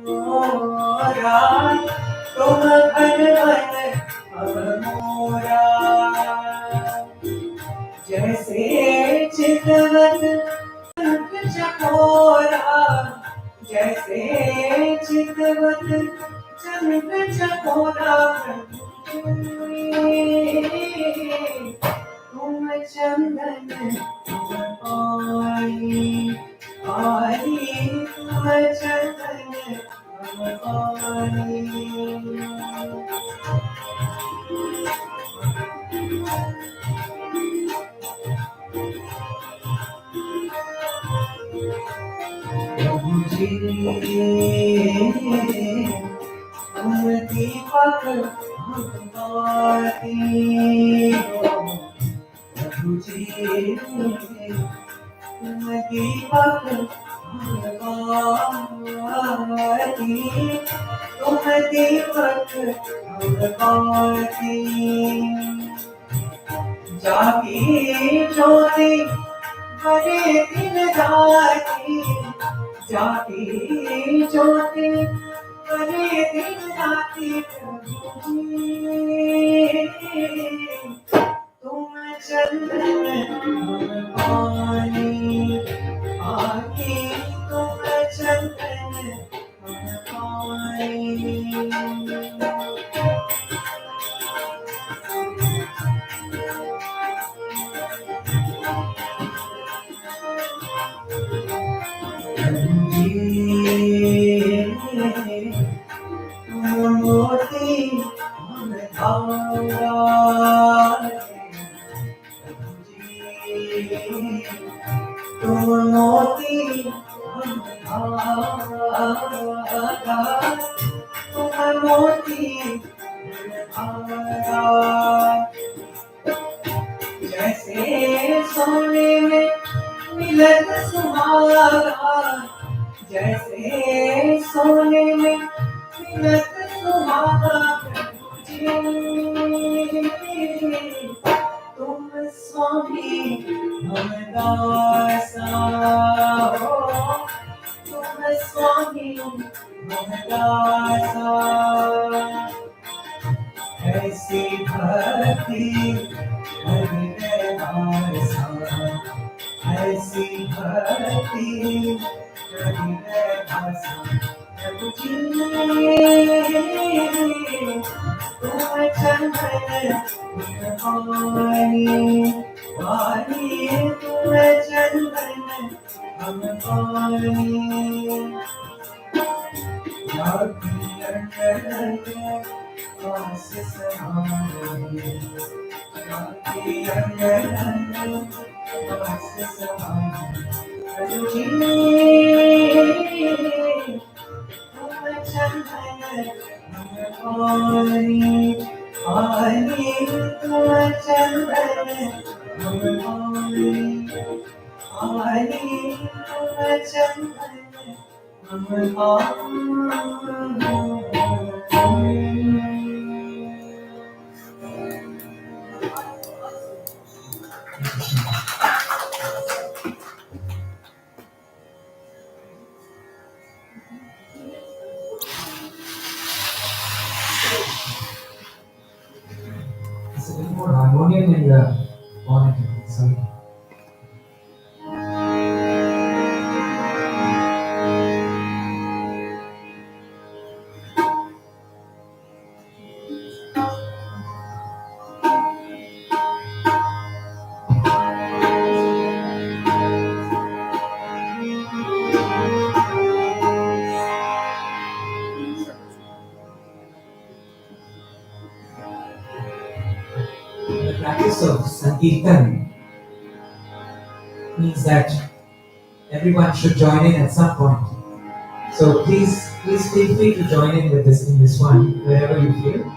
मोरा तुम घन घन अब मोरा जैसे चितवत चकोरा जैसे चितवत चंद्र चकोरा तुम चंदन आई आई तुम चंदन आई तुम दीपक भगवती प्रभु जी तुम दीपक भगवती तुम दीपक भगवती जागी ज्योति बड़े दिन राती जाती ज्योति बड़े दिन राती प्रभु तुम चंदन भगवानी आके तुम चंदन भगवानी मोती तुम मोती तुम मोती जैसे सोने में मिलत सुहागा जैसे सोने में मिलत सुहागा तुम स्वामी भवदासा हो तुम स्वामी भवदासा ऐसी भक्ति हृदय भासा ऐसी भक्ति हृदय भासा प्रभु जी तुम चंदन भगवानी वाणी तुम चंदन भगवानी जाती अंगन वास समाये जाती अंगन वास समाये प्रभु जी तुम चंदन भगवानी आनी तुम चंदन भगवानी आनी तुम चंदन भगवानी It's a little more harmonium in the monitor. Sorry. The practice of Sankirtan means that everyone should join in at some point. So please feel free to join in with this in this one wherever you feel.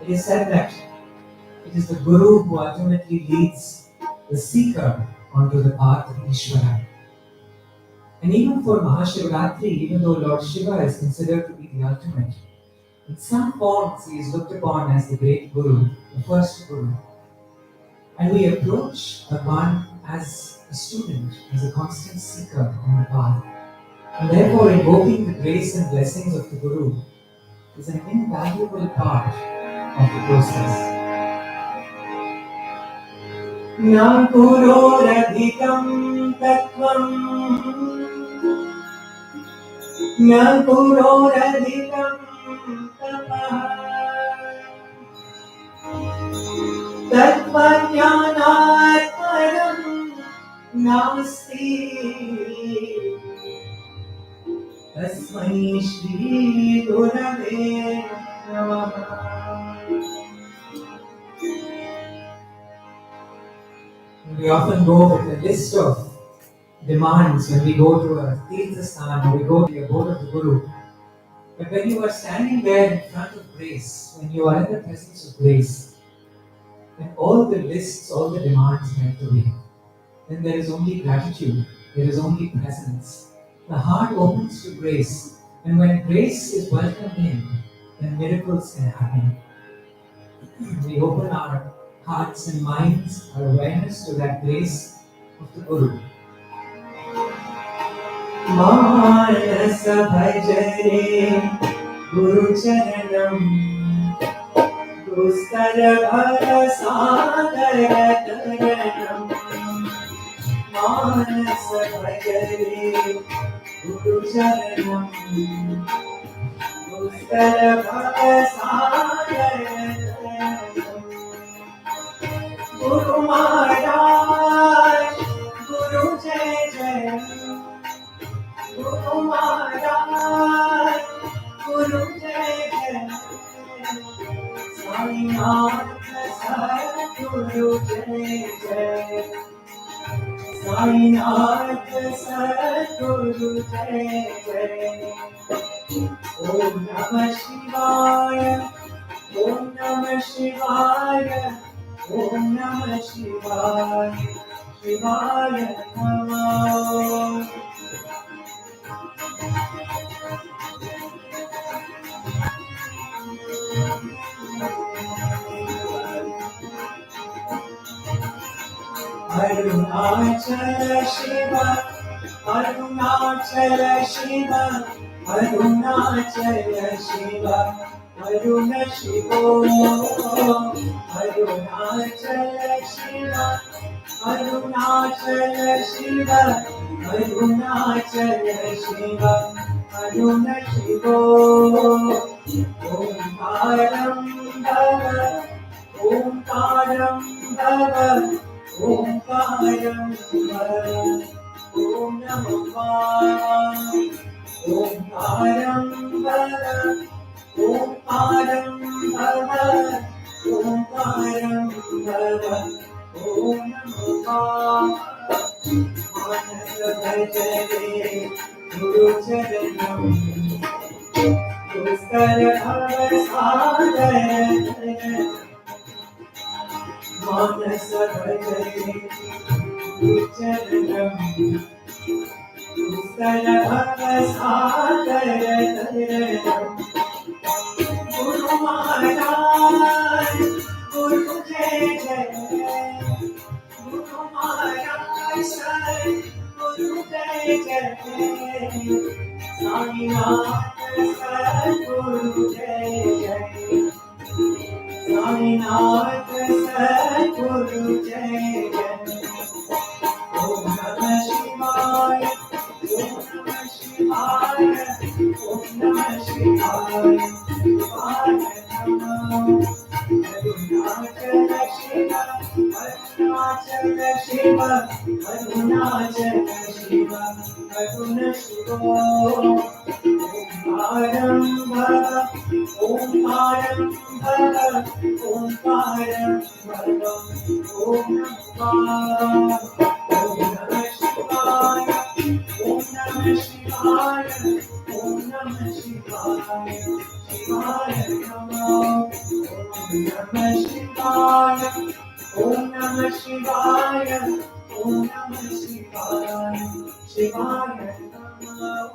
It is said that it is the Guru who ultimately leads the seeker onto the path of Ishvara. And even for Mahashivratri, even though Lord Shiva is considered to be the ultimate, in some forms he is looked upon as the great Guru, the first Guru. And we approach Bhagwan as a student, as a constant seeker on the path. And therefore, invoking the grace and blessings of the Guru is an invaluable part of the process. Na kuroradhikam tattvam, na kuroradhikam tapah, tattvajnanat param nasti, tasmai Shri Gurave Namaha. We often go with a list of demands when we go to a Tirthasthan or we go to the abode of the Guru. But when you are standing there in front of grace, when you are in the presence of grace, and all the lists, all the demands melt away, then there is only gratitude, there is only presence. The heart opens to grace, and when grace is welcomed in, then miracles can happen. We open our hearts and minds, our awareness to that grace of the Guru. Manasa bhajare Guru charanam, dustara bharasadara taranam. Manasa bhajare Guru charanam, dustara bharasadara taranam. Guru Maharaj, Guru Jai Jai, Guru Maharaj, Guru Jai Jai, Sainath Sadguru Jai Jai, Sainath Sadguru Jai Jai. Om Namah Shivaya, Om Namah Shivaya, Om Namah Shivaya, Shivaya Namah. Arunachala Shiva, Arunachala Shiva, Arunachala Shiva, Aruna Shivo, Arunachala Shiva, Arunachala Shiva, Arunachala Shiva, Aruna Shivo. Omkaram Bhava, Omkaram Bhava, Omkaram Bhava, Om Namah Shivaya, Omkaram Bhava, Omkaram Bhava, Omkaram Bhava, Om Namah Shivaya. Manasa bhajare Guru charanam, dustara bharasadara taranam. Manasa bhajare Guru charanam, dustara bharasadara taranam. Guru Maharaj, Guru Jai Jai, Guru Maharaj, Guru Jai Jai, Sainath Sadguru Jai Jai, Sainath Sadguru Jai Jai. Om Namah Shivaya, Om Namah Shivaya, Om Namah Shivaya, Shivaya Namah. Arunachala Shiva, Arunachala Shiva, Arunachala Shiva, Aruna Shivo. Omkaram Bhava, Omkaram Bhava, Omkaram Bhava, Om Namah Shivaya, Om Namah Shivaya, Om Namah Shivaya, Shivaya Namah. Om Namah Shivaya, Om Namah Shivaya, Om Namah Shivaya, Shivaya Namah.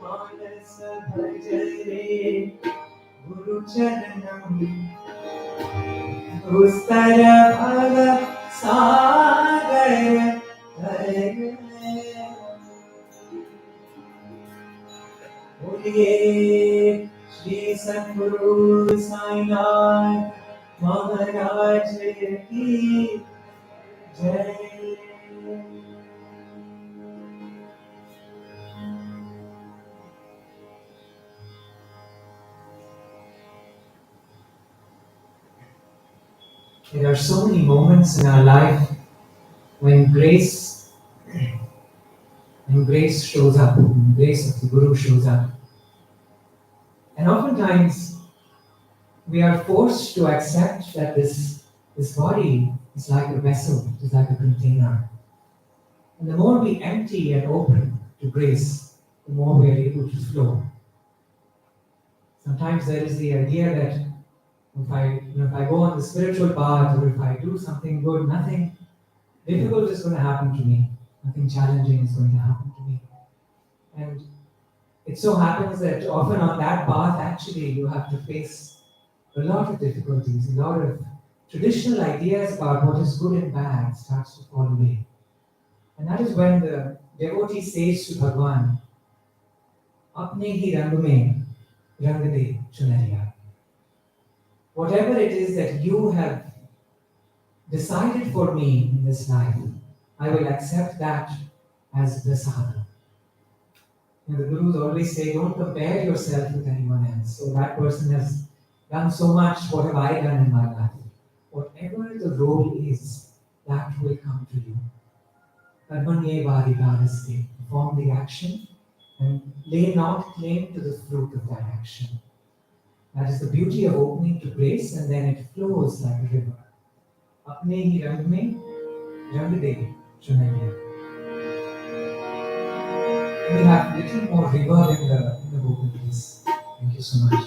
Manasa bhajare Guru charanam, dustara bhava sadara बोलिए श्री सद्गुरु साईनाथ महाराज की जय। There are so many moments in our life when grace shows up, when grace of the Guru shows up. And oftentimes we are forced to accept that this body is like a vessel, it is like a container. And the more we empty and open to grace, the more we are able to flow. Sometimes there is the idea that if I go on the spiritual path, or if I do something good, nothing difficult is going to happen to me. Nothing challenging is going to happen to me. And it so happens that often on that path, actually, you have to face a lot of difficulties, a lot of traditional ideas about what is good and bad starts to fall away. And that is when the devotee says to Bhagwan, Apne hi rang mein rang de chunariya. Whatever it is that you have decided for me in this life, I will accept that as prasada. And the Gurus always say, don't compare yourself with anyone else. So that person has done so much, what have I done in my life? Whatever the role is, that will come to you. Perform the action and lay not claim to the fruit of that action. That is the beauty of opening to grace, and then it flows like a river. Apne hi rang mein rang de chunaiya. We have a little more river in the vocal piece. Thank you so much.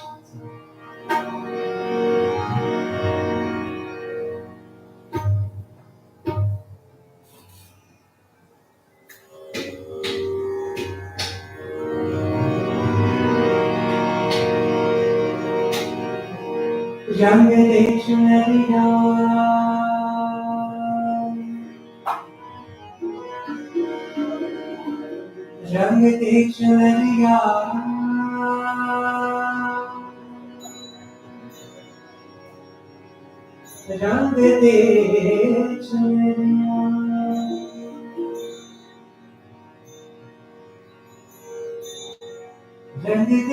Rang de chunariya, rang de chunariya, rang de chunariya, rang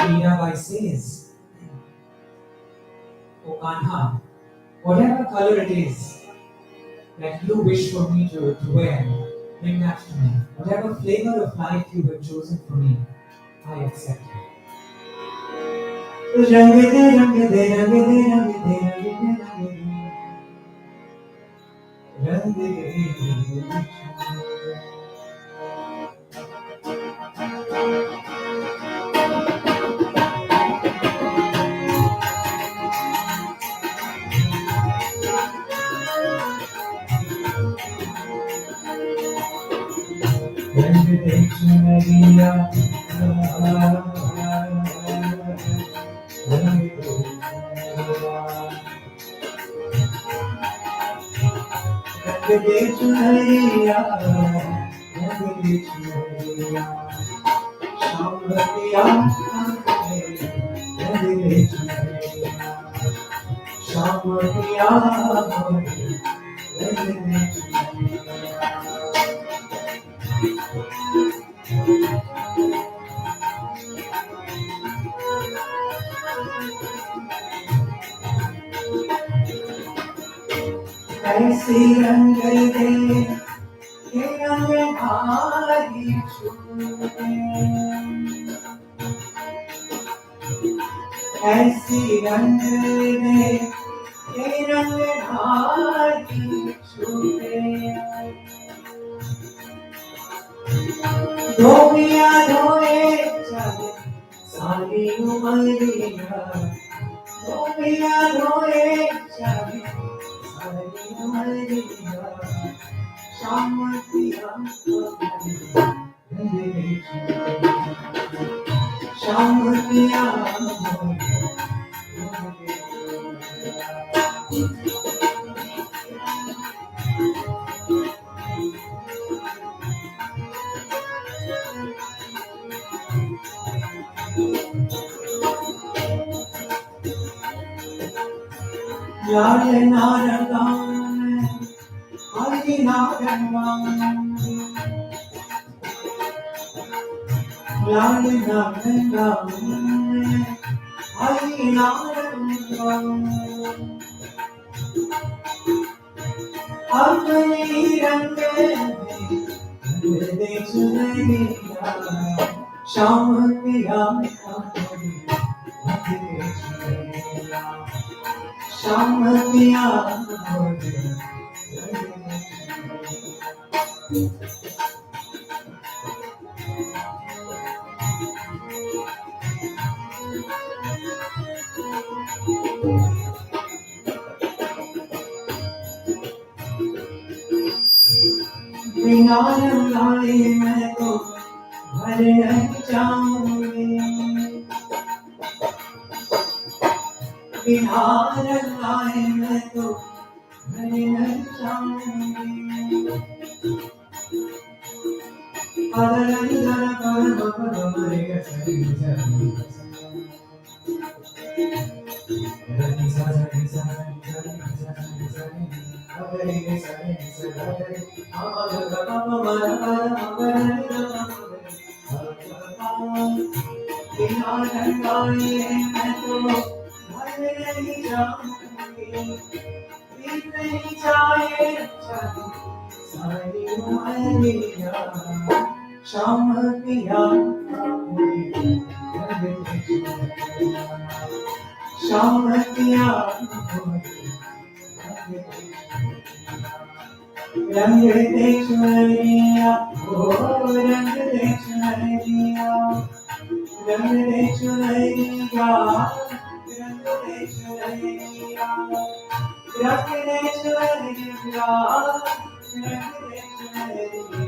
Mirabai says, O Kanha, whatever color it is that you wish for me to wear, bring that to me. Whatever flavor of life you have chosen for me, I accept it. Rang de, rang de, rang de, rang de, rang de, rang de, rang de. ऐसी रंग दे ये रंग भारी छूटे, ऐसी रंग दे ये रंग भारी छूटे, धोबिया धोए चले सारी उमरिया, धोबिया धोए चले शाम पिया लाल नारंगान हरि नारंगान लाल नारंगान हरि नारंगान अपने रंग दे चुनरिया शाम पिया शाम पिया बिना रंगाए मैं तो भर नहीं जाऊंगी बिना रंगाए मैं तो भर नहीं जाऊंगी बिना रंगाए मैं तो भर नहीं जाऊंगी बीत नहीं जाए सारी उमरिया शाम पिया शाम पिया रंग दे चुनरिया ओ रंग दे चुनरिया रंग दे चुनरिया रंग दे चुनरिया रंग दे चुनरिया रंग दे चुनरिया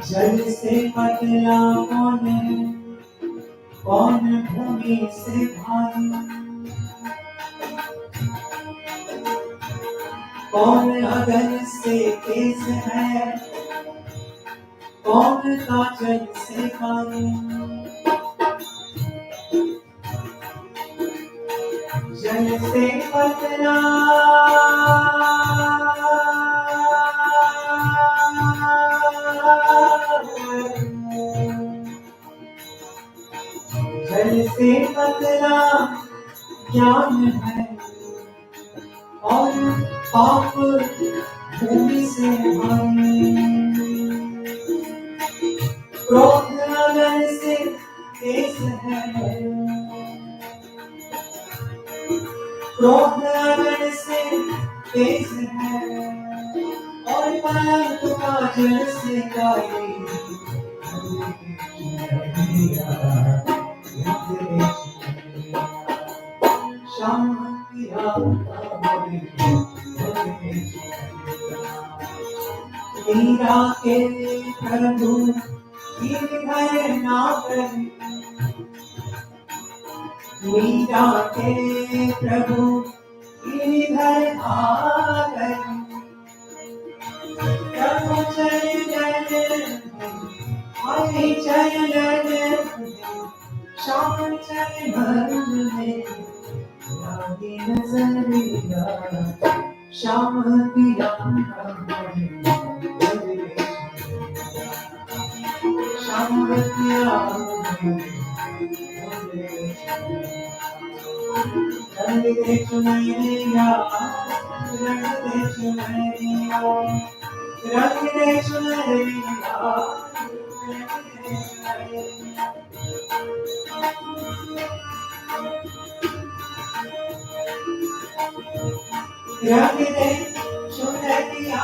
जल से पतला कौन भूमि से भारी कौन अगन से केस है कौन काजल से कारी जल से पतला जल से पतला ज्ञान है और पाप भूमि से भारी क्रोध अगर से तेज है क्रोध अगर से तेज है और पलक काजल से गाई शाम पिया मीरा के प्रभु गिरधर नागर मीरा के प्रभु गिरधर नागर प्रभु चरण हरि चरण श्याम चरण में लागे नजरिया श्याम पिया श्याम पिया रंग दे चुनरिया रंग दे चुनरिया रंग दे चुनरिया रंग दे चुनरिया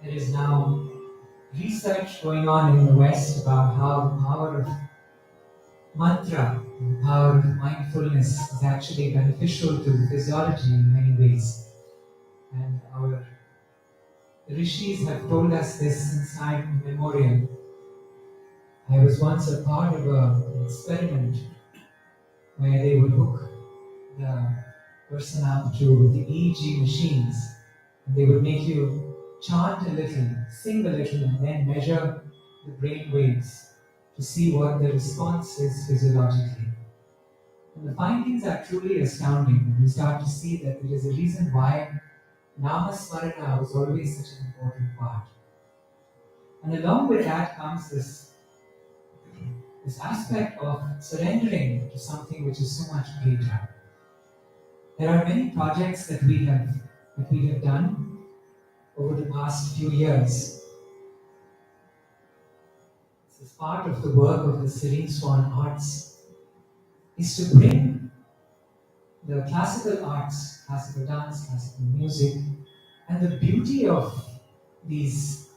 There is now research going on in the West about how the power of mantra, the power of mindfulness is actually beneficial to the physiology in many ways. And our rishis have told us this since time immemorial. I was once a part of an experiment where they would hook the person up to the EEG machines They would make you chant a little, sing a little, and then measure the brain waves to see what the response is physiologically. And the findings are truly astounding when you start to see that there is a reason why Namasmarana was always such an important part. And along with that comes this aspect of surrendering to something which is so much greater. There are many projects that we have done over the past few years. This is part of the work of the Serene Swan Arts, is to bring the classical arts, classical dance, classical music, and the beauty of these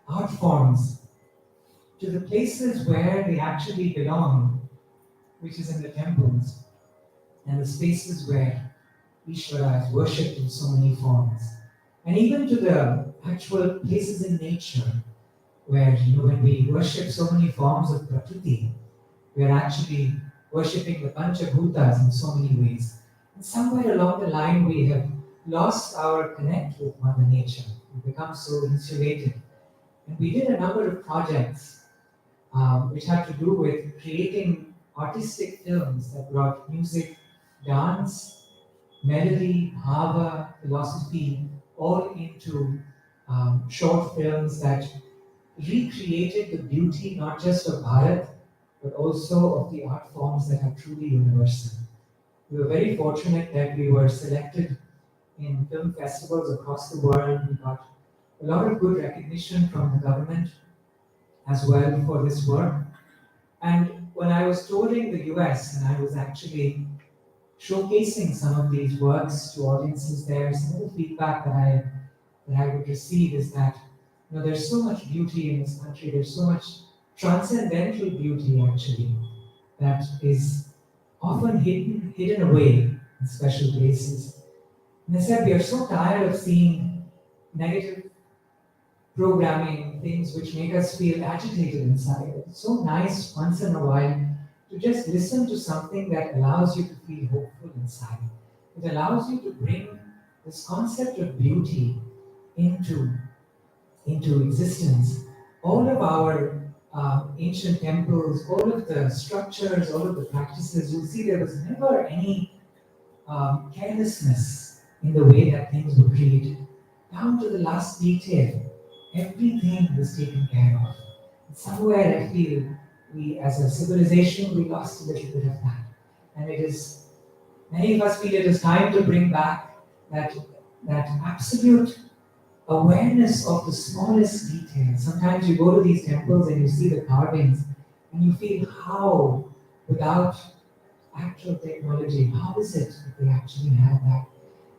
art forms to the places where they actually belong, which is in the temples and the spaces where Ishvara is worshipped in so many forms. And even to the actual places in nature where, when we worship so many forms of Prakriti, we are actually worshipping the Panchabhutas in so many ways. And somewhere along the line, we have lost our connect with Mother Nature. We become so insulated. And we did a number of projects which had to do with creating artistic films that brought music, dance, melody, bhava, philosophy, all into short films that recreated the beauty not just of Bharat, but also of the art forms that are truly universal. We were very fortunate that we were selected in film festivals across the world. We got a lot of good recognition from the government as well for this work. And when I was touring the US and I was actually showcasing some of these works to audiences there, some of the feedback that I would receive is that there's so much beauty in this country, there's so much transcendental beauty actually that is often hidden away in special places. And I said we are so tired of seeing negative programming, things which make us feel agitated inside. It's so nice once in a while to just listen to something that allows you to feel hopeful inside. It allows you to bring this concept of beauty into existence. All of our ancient temples, all of the structures, all of the practices, you'll see there was never any carelessness in the way that things were created. Down to the last detail, everything was taken care of. And somewhere I feel we, as a civilization, we lost a little bit of that. And many of us feel it is time to bring back that absolute awareness of the smallest detail. Sometimes you go to these temples and you see the carvings and you feel how, without actual technology, how is it that they actually have that?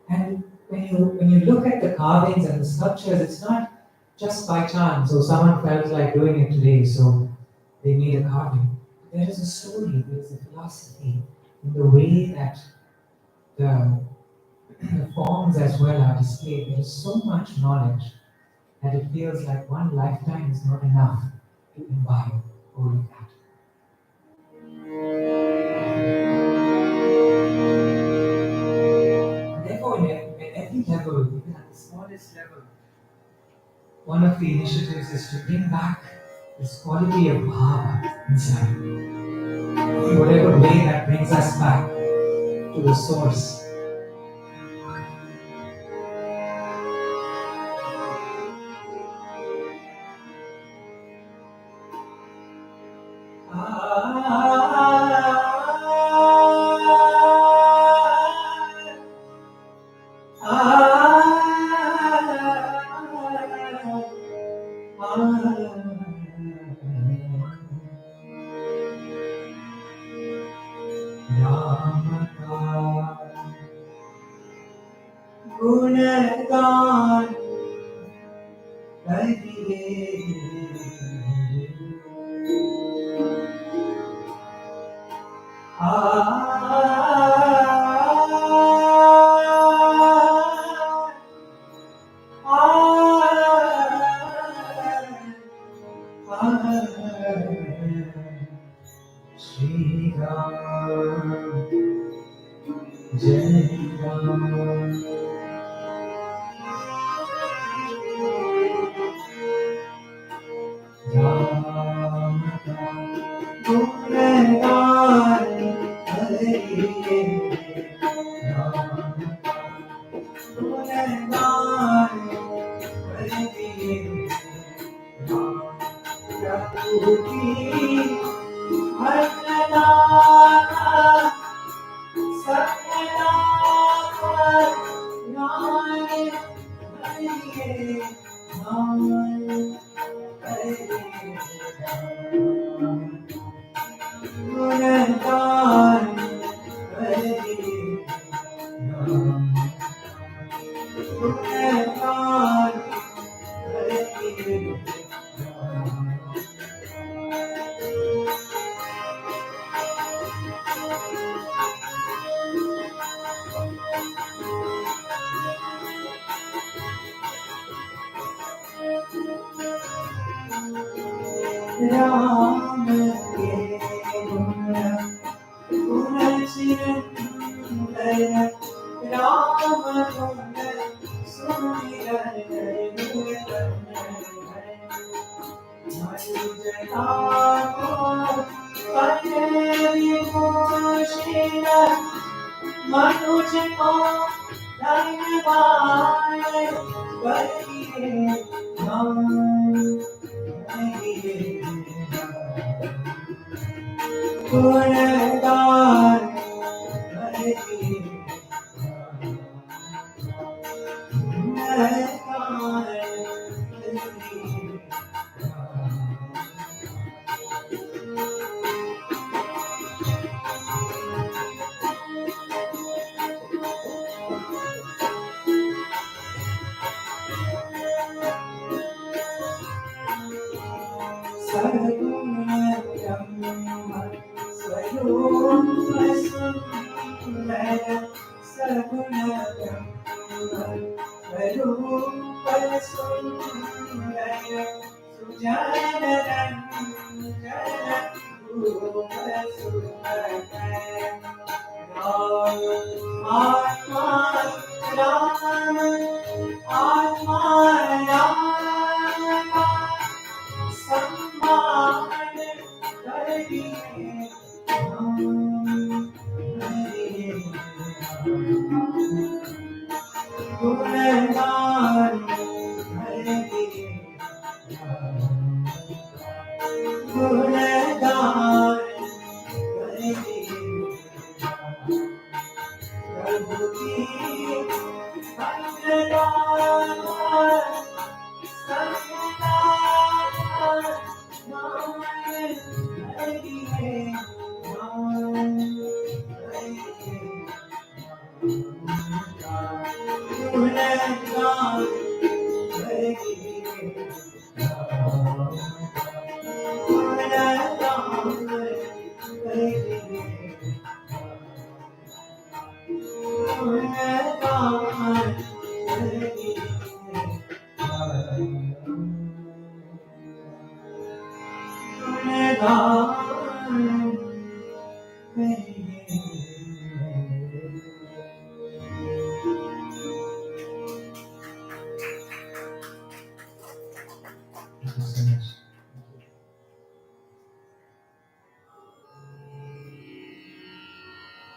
And when you look at the carvings and the sculptures, it's not just by chance, or someone felt like doing it today, so they made a carving. There is a story, there is a philosophy in the way that the forms as well are displayed. There is so much knowledge that it feels like one lifetime is not enough to imbibe all of that. And therefore, at every level, even at the smallest level, one of the initiatives is to bring back this quality of bhava inside. In whatever way that brings us back to the source. गुणगान Shri Ram, Jai Ram.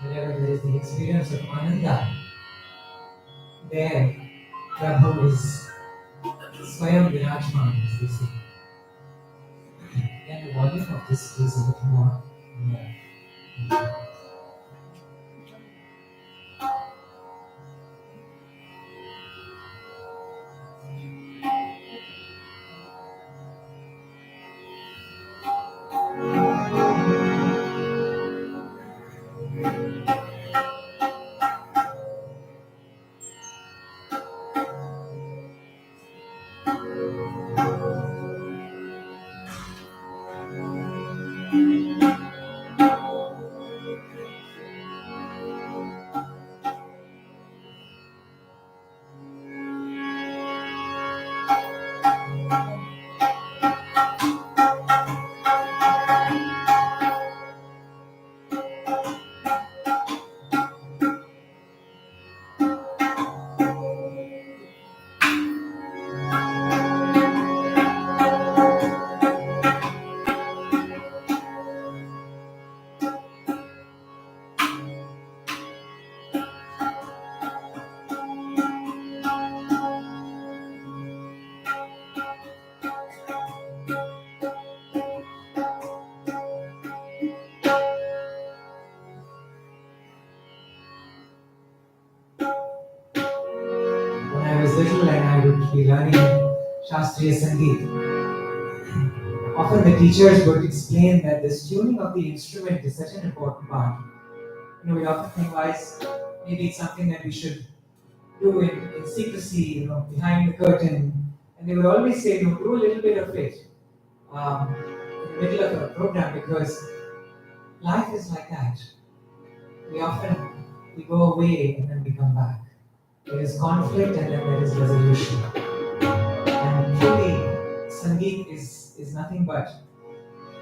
Whenever there is the experience of Ananda, there Prabhu is Swayam Virajman, as they say. Can the volume of this please a little more? Yeah. would be learning Shastriya Sangeet, often the teachers would explain that this tuning of the instrument is such an important part. We often think, why is maybe it's something that we should do in secrecy, behind the curtain. And they would always say, do a little bit of it in the middle of a program because life is like that. We go away and then we come back. There is conflict and then there is resolution. And truly, Sangeet is nothing but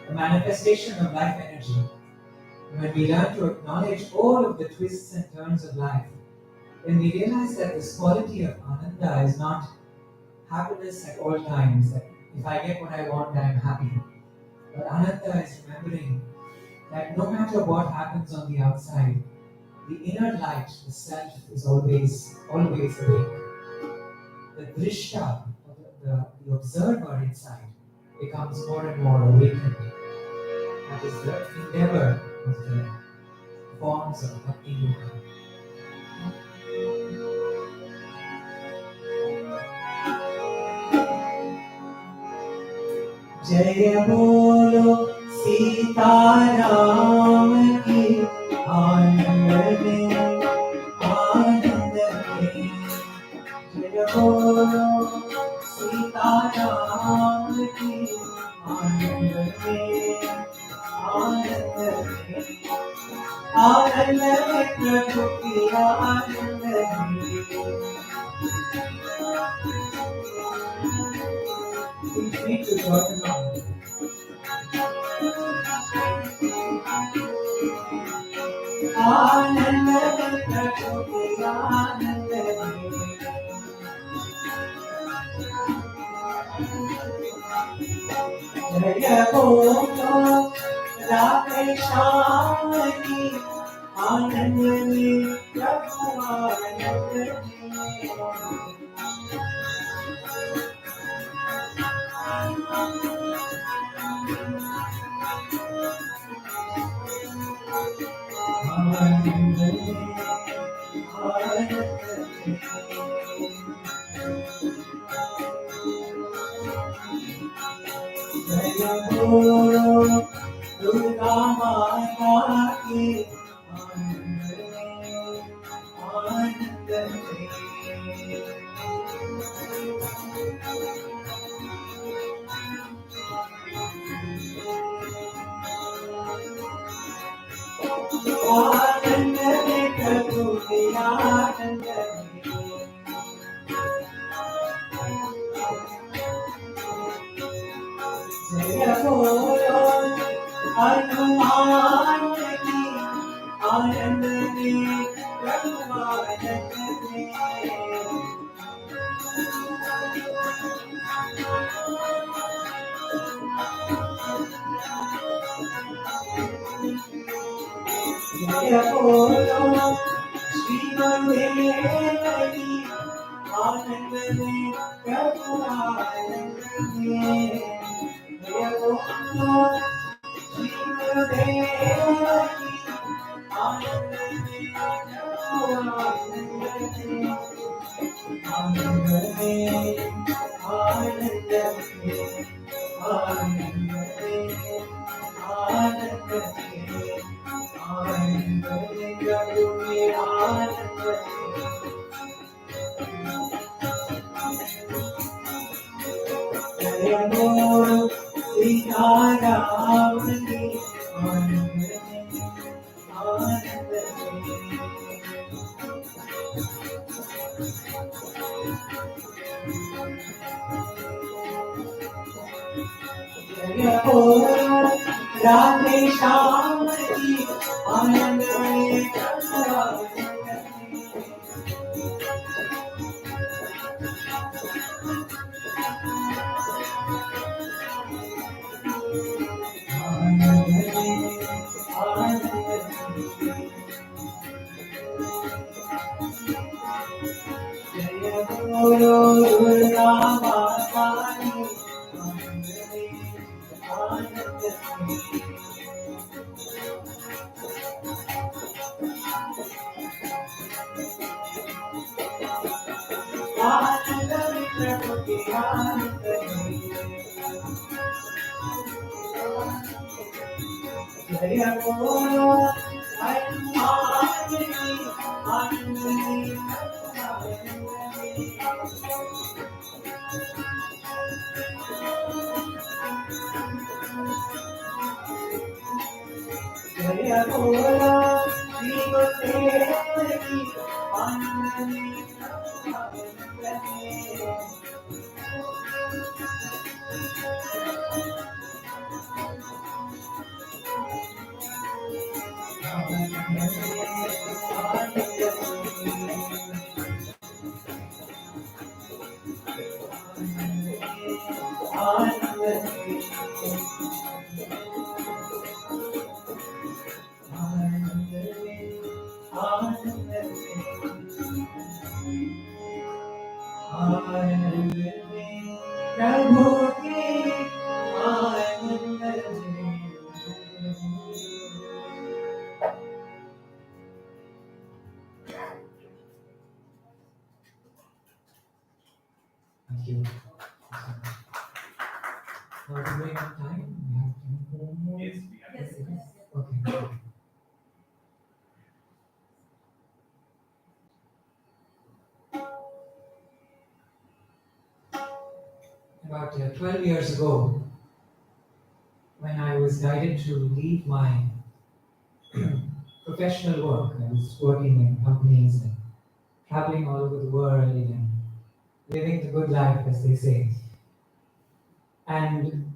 a manifestation of life energy. When we learn to acknowledge all of the twists and turns of life, then we realize that this quality of Ananda is not happiness at all times, that if I get what I want, I'm happy. But Ananda is remembering that no matter what happens on the outside, the inner light, the self, is always awake. The drishta, the observer inside, becomes more and more awakened. That is the endeavor of the forms of Bhakti Yoga. Jaya Bolo Sita Ram Ki Anand Mein Anand Mein Jaya Bolo Sita Ram Ki Anand Mein Anand Mein Anand Mein Prabhu Ki Anand Mein. We need to talk about it. Anand Mein Prabhu Ki Anand Mein. Jaya Bolo Radhe Shyam Ki Anand Mein Prabhu Anand Mein. Jaya Guru Durga Mata Ki Anand Mein. Anand Mein Prabhu Ki Anand Mein. Jaya Bolo Hanuman Ki Anand Mein Prabhu Anand Mein. Jaya Bolo Shri Gurudev Ki Anand Mein Prabhu Anand Mein. Jaya Bolo Shri Gurudev Ki Anand Mein Prabhu Anand Mein. Anand Mein Anand Mein Anand Mein Anand Mein. Anand Mein Prabhu Ki Anand Mein. Jaya Guru Sita Ram Ki Anand Mein Anand Mein. Jaya Guru Radhe Shyam Ki Anand Mein Prabhu Anand Mein. Jaya Guru Durga Mata Ki Anand Mein Anand Mein. Anand Mein प्रभु की आनंद जय बोलो आनंद जय बोलो श्री गुरुदेव की आनंद Thank you. Now, do we have time? We have time for one more? Yes, we have. Yes. Okay. About 12 years ago, when I was guided to leave my professional work, I was working in companies and traveling all over the world and living the good life, as they say. And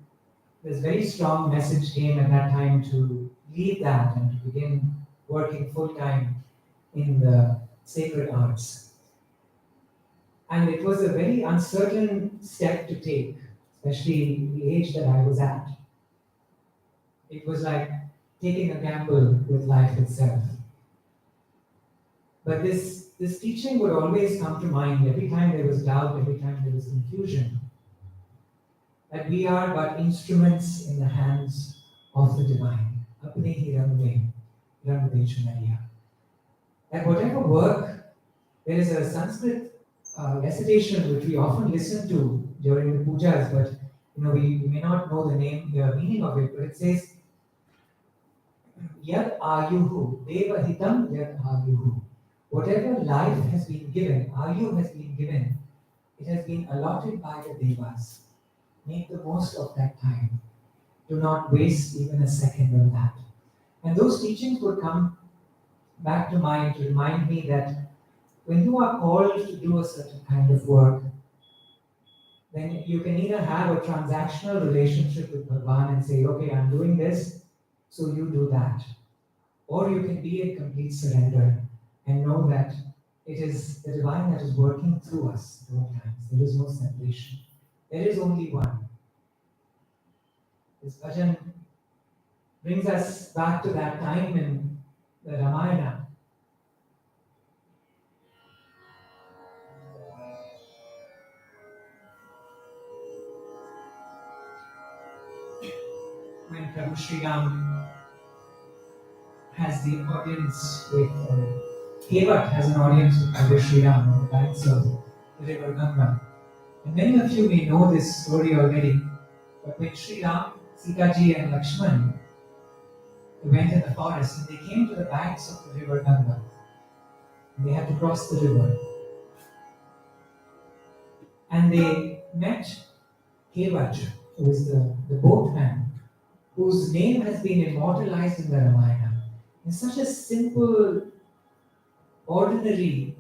this very strong message came at that time to leave that and to begin working full time in the sacred arts. And it was a very uncertain step to take, especially the age that I was at. It was like taking a gamble with life itself. But this teaching would always come to mind every time there was doubt, every time there was confusion, that we are but instruments in the hands of the divine. Apne hi rang mein chunaiya. That whatever work, there is a Sanskrit recitation which we often listen to during the pujas, but we may not know the meaning of it, but it says, Yad ayuhu, deva hitam yad ayuhu. Whatever life has been given, ayu has been given, it has been allotted by the devas. Make the most of that time. Do not waste even a second of that. And those teachings would come back to mind to remind me that when you are called to do a certain kind of work, then you can either have a transactional relationship with Bhagavan and say, okay, I'm doing this, so you do that. Or you can be in complete surrender and know that it is the divine that is working through us at all times. There is no separation. There is only one. This bhajan brings us back to that time in the Ramayana. When Prabhu Sri Ram has the audience with, Kevat has an audience with Prabhu Sri Ram on the banks of the river Ganga. And many of you may know this story already, but when Sri Ram, Sita ji and Lakshman went in the forest and they came to the banks of the river Ganga, and they had to cross the river. And they met Kevat, who is the boatman, whose name has been immortalized in the Ramayana. In such a simple, ordinary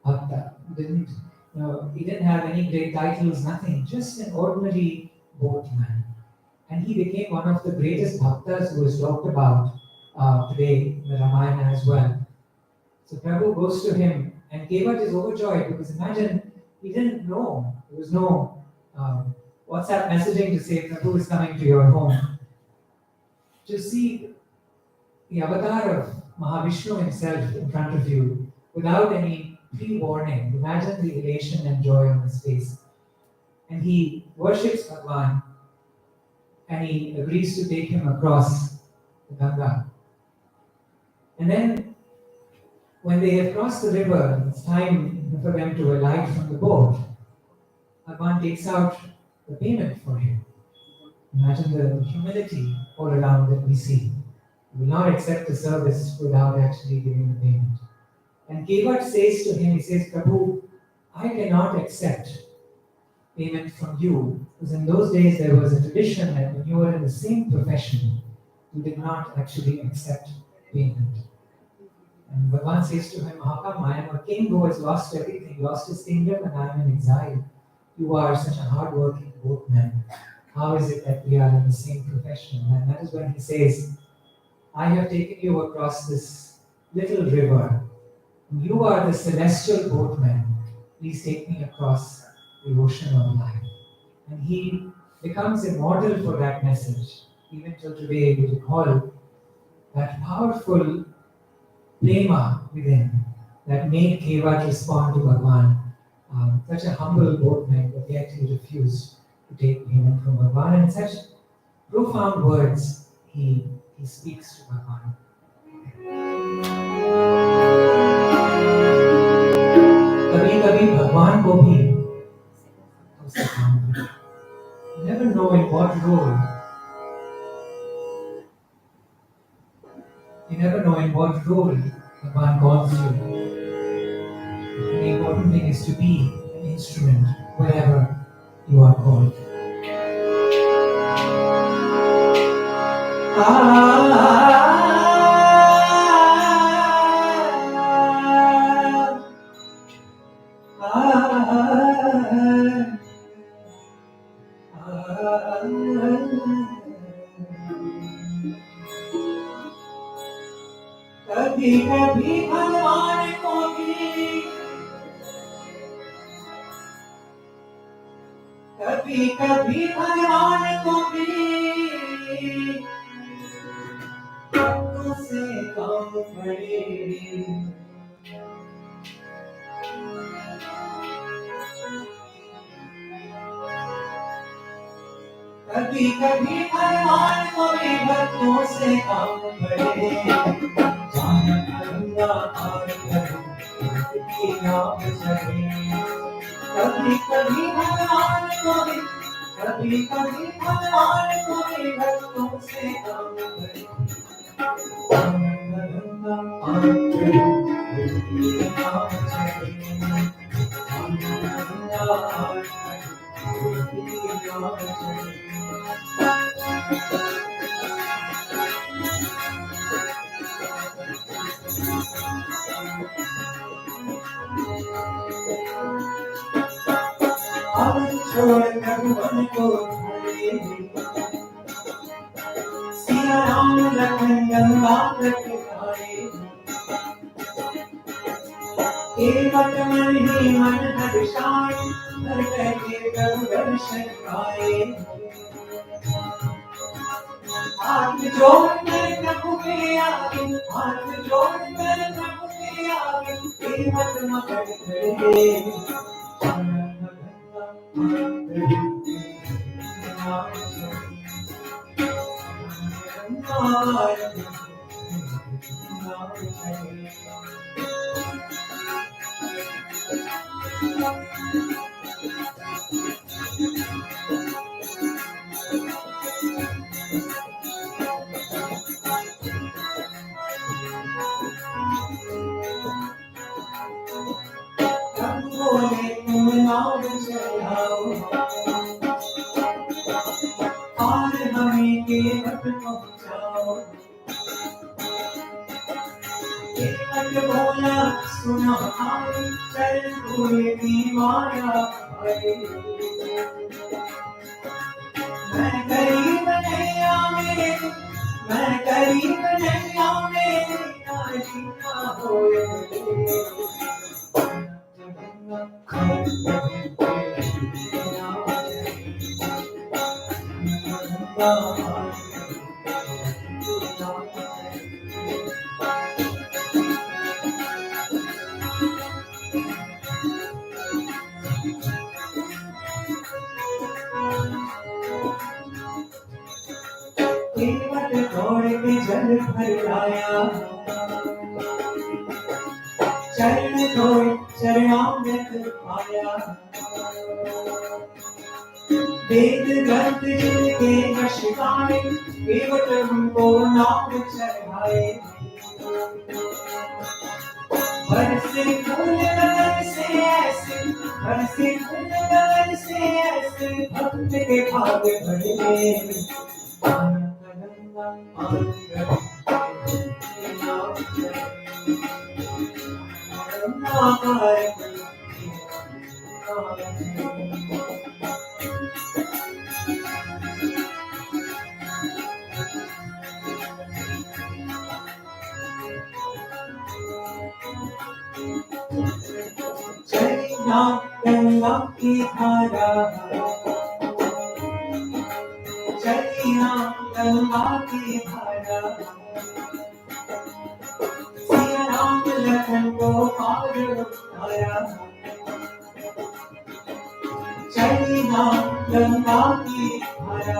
bhakta. He didn't have any great titles, nothing, just an ordinary boatman. And he became one of the greatest bhaktas who is talked about today in the Ramayana as well. So Prabhu goes to him, and Kevat is overjoyed because imagine, he didn't know. There was no WhatsApp messaging to say Prabhu is coming to your home. To see the avatar of Mahavishnu himself in front of you without any pre-warning, imagine the elation and joy on his face. And he worships Bhagavan and he agrees to take him across the Ganga. And then when they have crossed the river, it's time for them to alight from the boat. Bhagwan takes out the payment for him. Imagine the humility all around that we see. He will not accept the service without actually giving the payment. And Kevat says to him, he says, Prabhu, I cannot accept payment from you, because in those days there was a tradition that when you were in the same profession, you did not actually accept payment. And Bhagavan says to him, how come I am a king who has lost everything, lost his kingdom, and I am in exile? You are such a hard-working boatman. How is it that we are in the same profession? And that is when he says, I have taken you across this little river. You are the celestial boatman. Please take me across the ocean of life. And he becomes a model for that message. Even till today, we recall that powerful prema within that made Kevat respond to Bhagwan. Such a humble boatman, but yet he refused to take payment from Bhagwan. And such profound words he speaks to Bhagwan. कभी कभी भगवान को भी उससे काम करो. You never know in what role. You never know in what role Bhagwan calls you. The important thing is to be an instrument wherever you are called. कभी कभी भगवान को भी कभी कभी भगवान को भी भक्तों से काम पड़े कभी कभी भगवान को भी भक्तों से काम पड़े जाना करूँगा और करूँ की नाम चले कभी कभी भगवान को भी भक्तों से काम पड़े जाना करूँगा और करूँ की नाम चले जाना करूँगा और करूँ की नाम चले छोड़ भगवान को सिया राम लखन गंगा किनारे केवट मन ही मन हर्षाए हर के प्रभु दर्शन आए हाथ जोड़ कर प्रभु के आगे हाथ जोड़ कर प्रभु के आगे केवट मकर खड़े सुना चल हुए माया मैं गरीब नैया में मैं गरीब नैया में ना होए जल भर आया चरण धोए चरणामृत आया वेद ग्रंथ जिनके यश गाए, केवट उनको नाम चढ़ाए। बरसे फूल गगन से ऐसे, बरसे फूल गगन से ऐसे, भक्त के भाग भरे। चलना गंगा की धारा, चलना गंगा की धारा, सिया राम लखन को पार उतारा। चलना गंगा की धारा,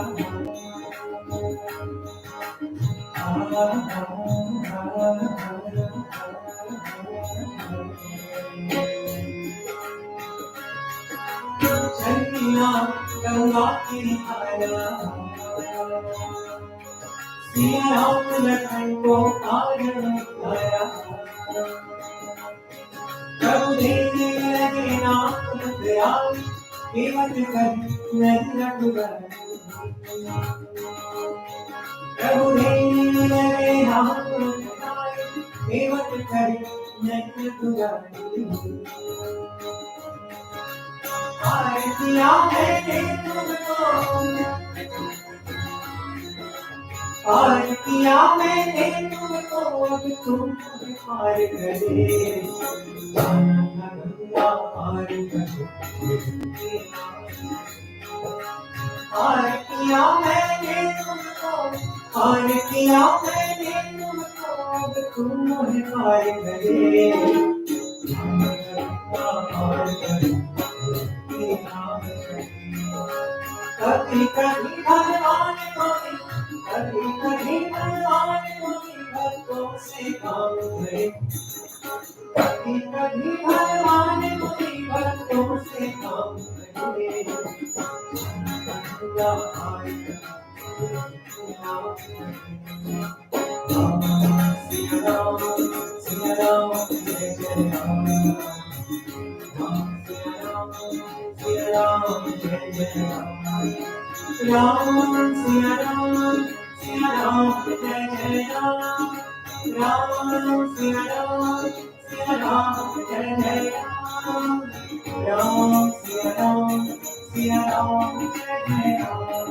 चलना गंगा की धारा, सिया राम लखन को पार उतारा। प्रभु देने लगे नाम दयाल, केवट कर नहीं रघुराई। प्रभु देने लगे नाम दयाल, केवट कर नहीं रघुराई। आरतिया मैंने तुमको, आरतिया मैंने तुमको, अब तुम पार करे। गंगा पार करो, आरतिया मैंने तुमको, आरतिया मैंने तुमको, अब तुम पार करे। गंगा पार करो, कभी कभी भगवान को भी, कभी कभी भगवान को भी भक्तों से काम करे। कभी कभी भगवान को भी भक्तों से काम करे। गंगा पार करो, सिया राम जय जय राम, सिया राम जय जय राम, राम सिया राम जय जय राम, राम सिया राम जय जय राम, राम सिया राम जय जय राम, सिया राम जय जय राम,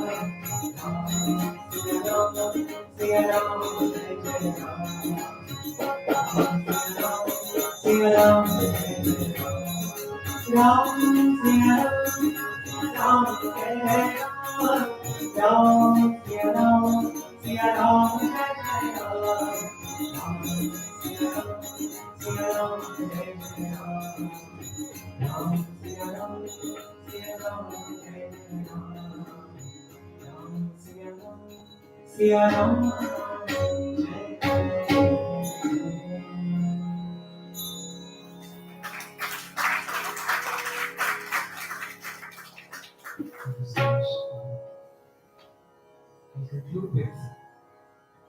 सिया राम जय जय राम, राम सिया राम जय जय राम, राम सिया राम जय जय राम, सिया राम जय जय राम, राम सिया राम जय जय राम, राम सिया राम जय जय। I conclude with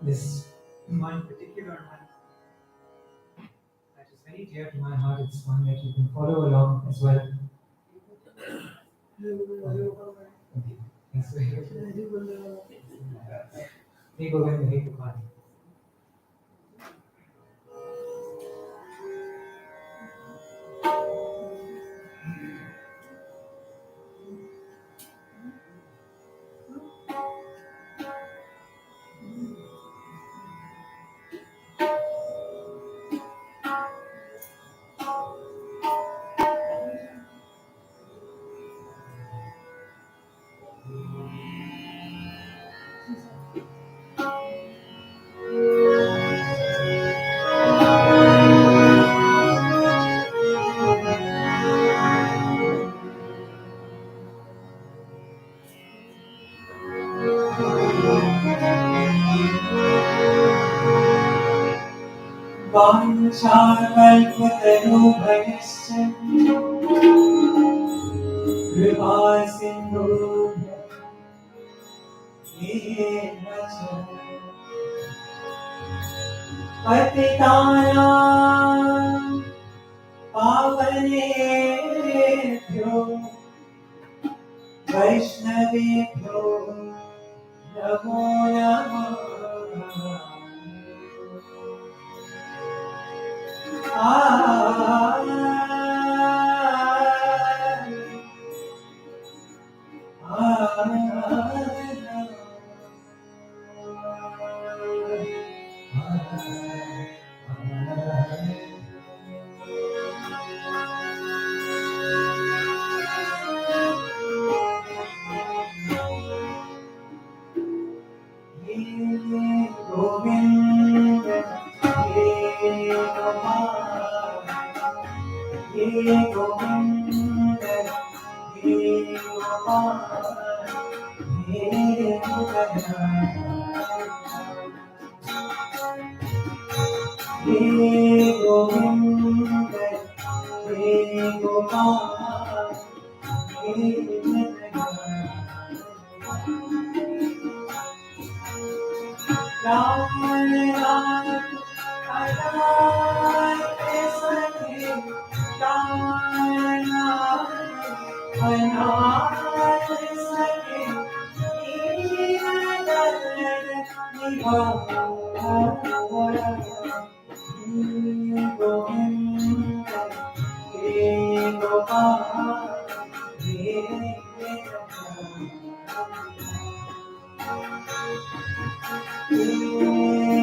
this one particular one that is very dear to my heart. It's one that you can follow along as well. Okay. Thanks very much. Hey Govind, hey Gopal. वाञ्छाकल्पतरुभयश्च कृपा सिंधु पतितानां पावनेभ्यो वैष्णवेभ्यो नमो नमः। गोविंद हे गोपाल हे गोविंद हे गोपाल हे गोविंद हे गोविंद हे गोपाल हे राम राम अनाथ सखे राम अनाथ सखे दीन दर्द निभाओ गोविंद हे गोपाल हे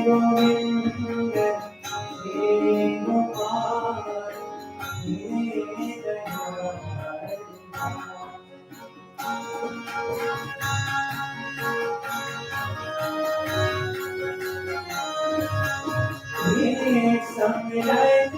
गोविंद हे गोपाल हे समरथ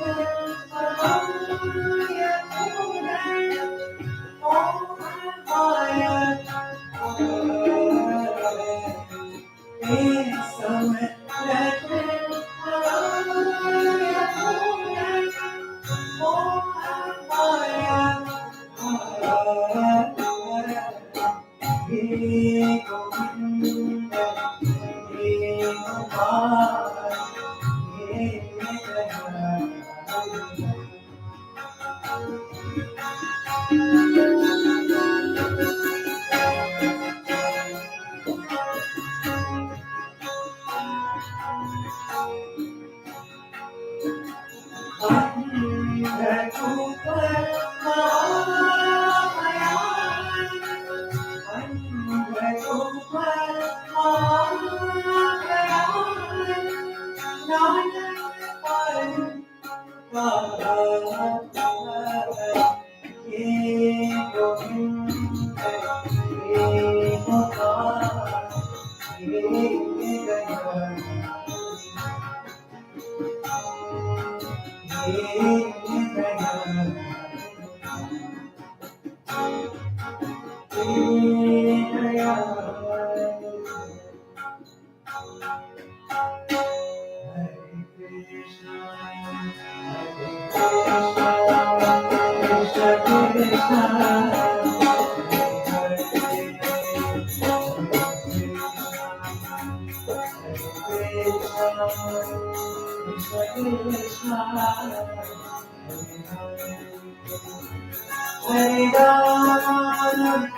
Hare Ram,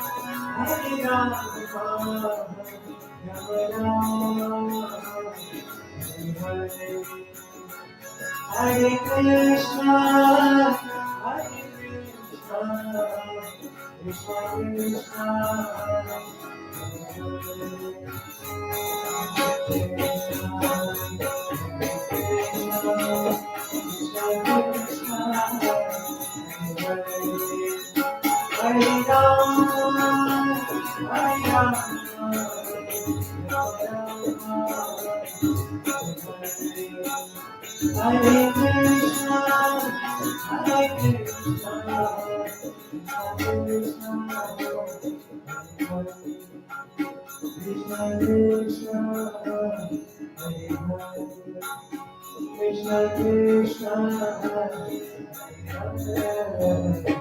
Hare Ram, Hare Krishna, Hare Krishna, Krishna Krishna, Hare Ram, Hare Ram, Hare Krishna, Hare Krishna, Krishna Krishna, Krishna Krishna, Hare Hare.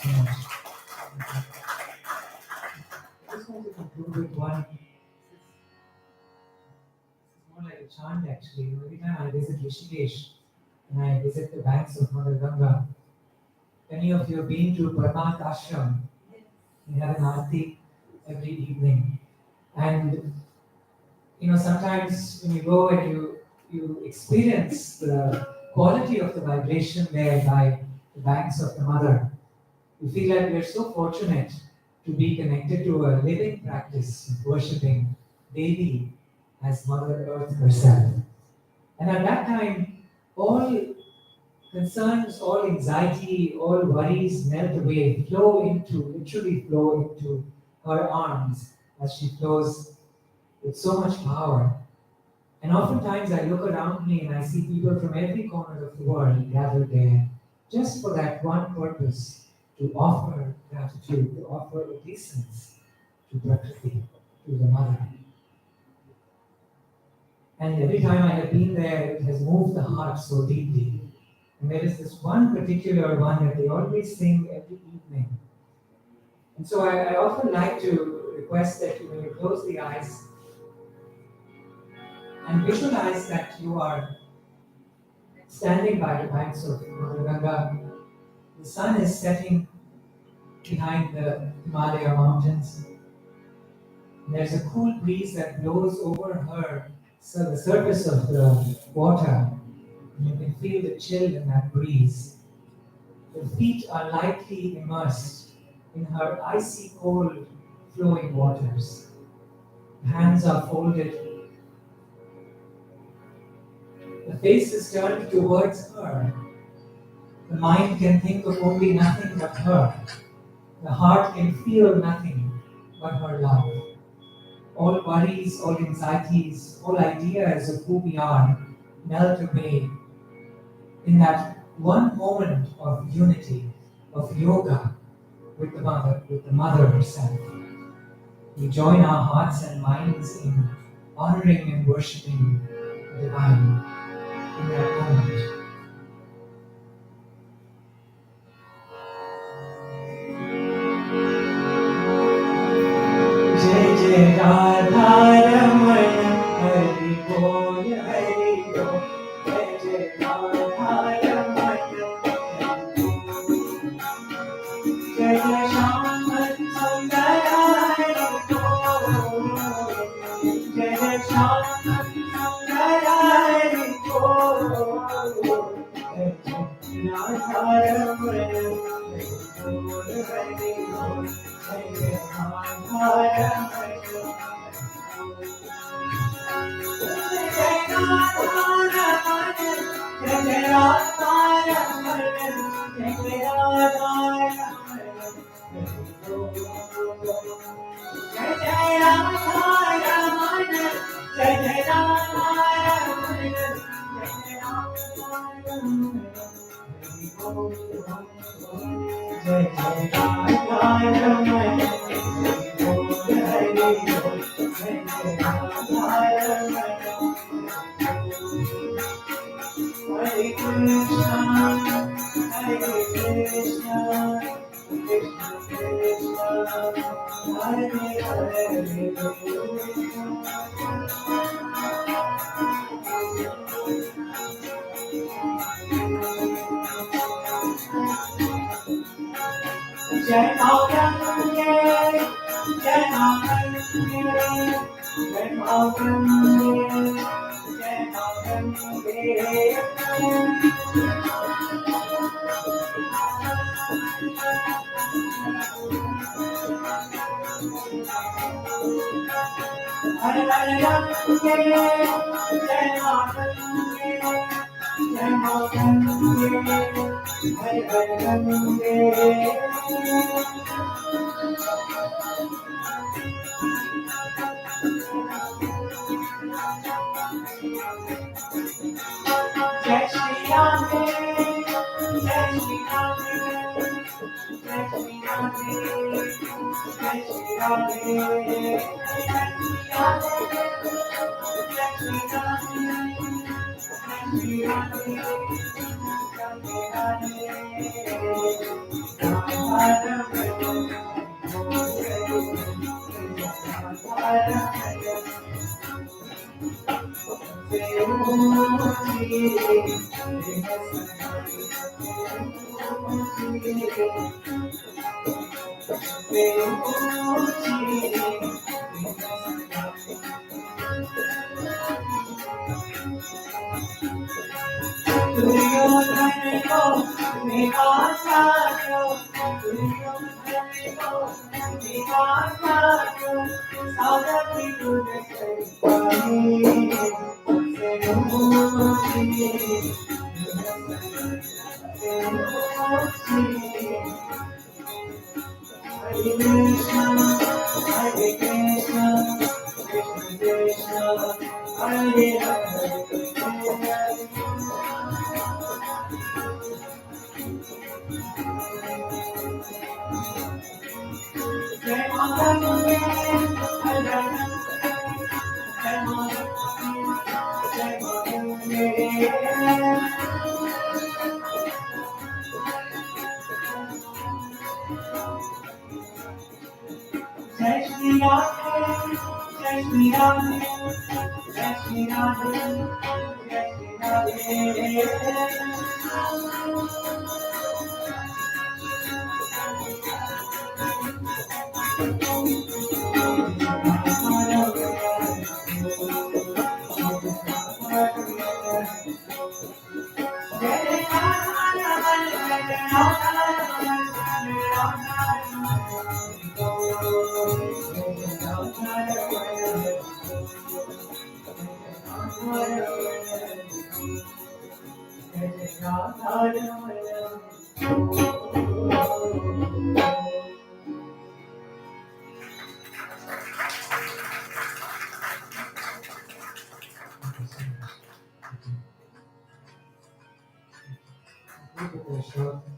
so much. I just want to conclude with one. It's more like a chant actually. Every time I visit Rishikesh and I visit the banks of Mother Ganga, many of you have been to Parmat Ashram. We have an aarti every evening. And sometimes when you go and you experience the quality of the vibration there by the banks of the mother, you feel like we are so fortunate to be connected to a living practice of worshipping Devi as Mother Earth herself. And at that time, all concerns, all anxiety, all worries melt away, literally flow into her arms as she flows with so much power. And oftentimes I look around me and I see people from every corner of the world gathered there just for that one purpose, to offer gratitude, to offer obeisance to Prakriti, to the Mother. And every time I have been there, it has moved the heart so deeply. And there is this one particular one that they always sing every evening. And so I often like to request that when you close the eyes and visualize that you are standing by the banks of Mother Ganga. The sun is setting behind the Himalaya mountains. And there's a cool breeze that blows over her, so the surface of the water. And you can feel the chill in that breeze. The feet are lightly immersed in her icy cold flowing waters. Hands are folded. The face is turned towards her. The mind can think of only nothing but her. The heart can feel nothing but her love. All worries, all anxieties, all ideas of who we are melt away in that one moment of unity, of yoga with the Mother herself. We join our hearts and minds in honoring and worshipping the Divine in that moment. Jai Jai Radha Ramana Hari Bol Hari Bol. Jai Jai Radha Ramana Jai Jai Shyam Sundara Hari Bol. Jai Jai Shyam Sundara Hari Bol. Jai Jai Radha Ramana Hari Bol. Jai Jai Radha Hare Krishna, Hare Krishna, Krishna Krishna, Hare Jai Mahaprabhu, Jai Mahaprabhu, Jai Mahaprabhu, Jai Mahaprabhu. Hare Hare Ram, Jai Mahaprabhu, Jai Mahaprabhu, Hare Hare Ram, Jai Shri Ram, Jai Shri Ram, Jai Shri Ram, Jai Shri Ram, Jai Shri Ram,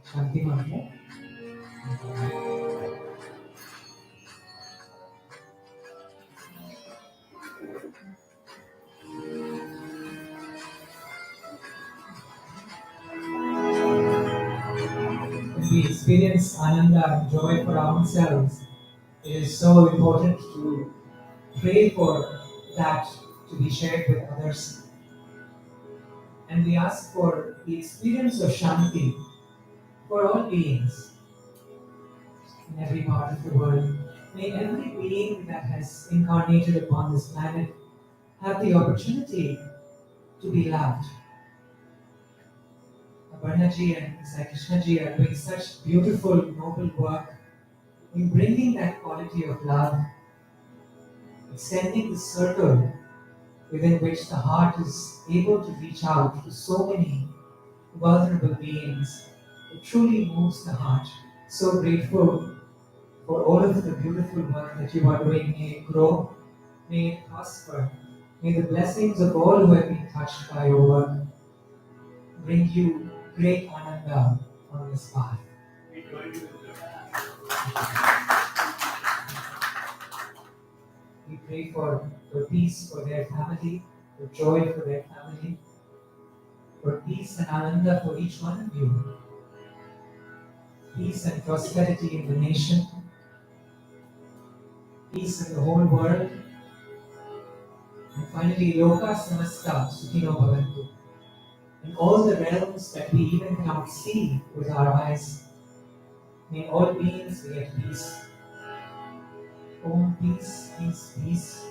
Shanti mantra. When we experience ananda and joy for ourselves, it is so important to pray for that to be shared with others. And we ask for the experience of Shanti for all beings in every part of the world. May every being that has incarnated upon this planet have the opportunity to be loved. Aparnaji and Sai Krishnaji are doing such beautiful, noble work in bringing that quality of love, extending the circle within which the heart is able to reach out to so many vulnerable beings. It truly moves the heart. So grateful for all of the beautiful work that you are doing. May it grow, may it prosper. May the blessings of all who have been touched by your work bring you great ananda on this path. We pray for peace for their family, for joy for their family, for peace and ananda for each one of you. Peace and prosperity in the nation, peace in the whole world, and finally, Loka Samasta Sukhino Bhavantu. In all the realms that we even cannot see with our eyes, may all beings be at peace. Om peace, peace, peace.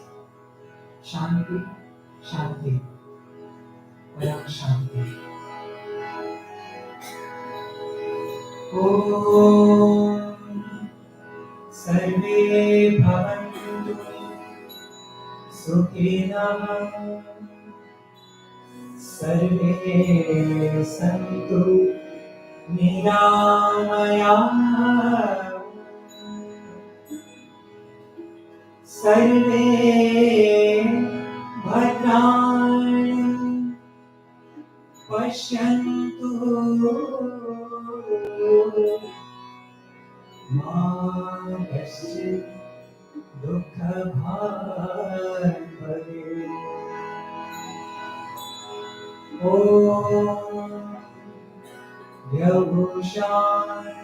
Shanti, Shanti. Param Shanti. Om Sarve Bhavantu Sukhinah Sarve Santu Niramaya Sarve Bhadrani Pashyantu Ma Kaschit Dukkha Bhag Bhave. Om Yavushanti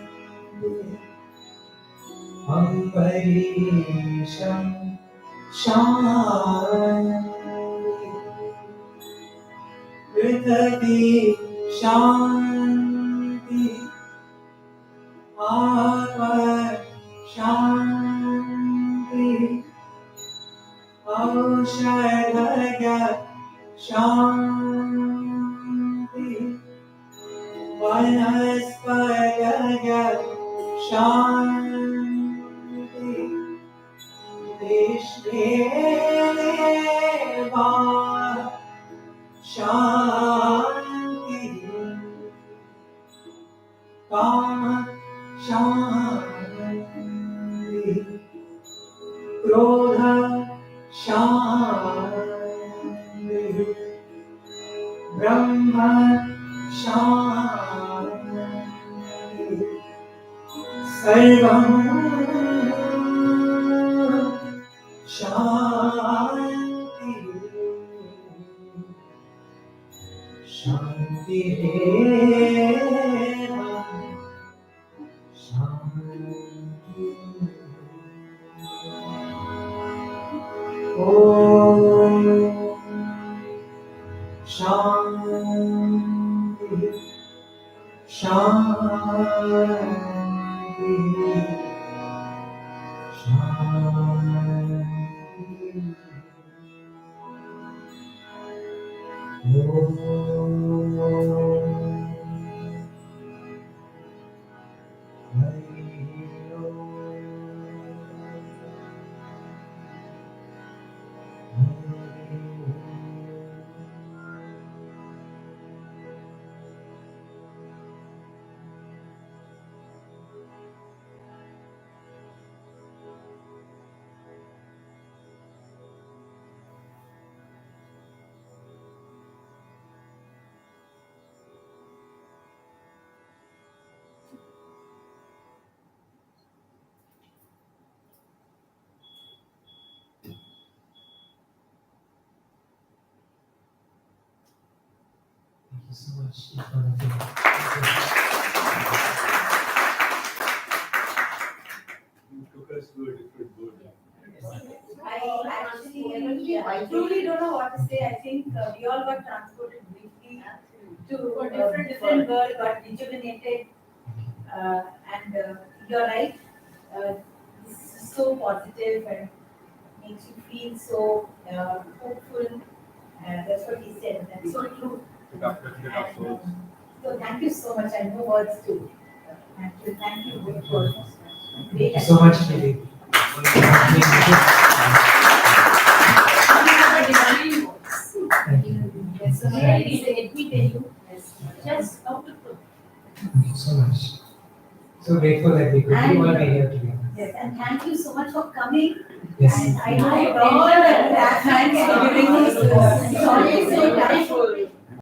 Ambarisham Shanti Prithvi Shanti Akash Shanti Aushadhaya Shanti Vanaspadaya Shanti Vishneva Shanti Kama Shanti Krodha Shanti Brahma Shanti Sarvam Shanti Shanti Shanti Om Shanti Shanti Thank you so much, each one of you. You took us to a different world. I truly don't know what to say. I think we all got transported briefly to a different world, got rejuvenated, and you're right. This is so positive and makes you feel so hopeful. That's what he said. That's so true. Uplifted our And, souls. so thank you so much. I have no words to thank you both for Thank you so much, Lily. Yes, so let me tell you, just how to put. Thank you so much. So grateful that we could all be here together. Yes, and thank you so much for coming. Yes. And I know all that thanks for giving us this. It's always so touchful.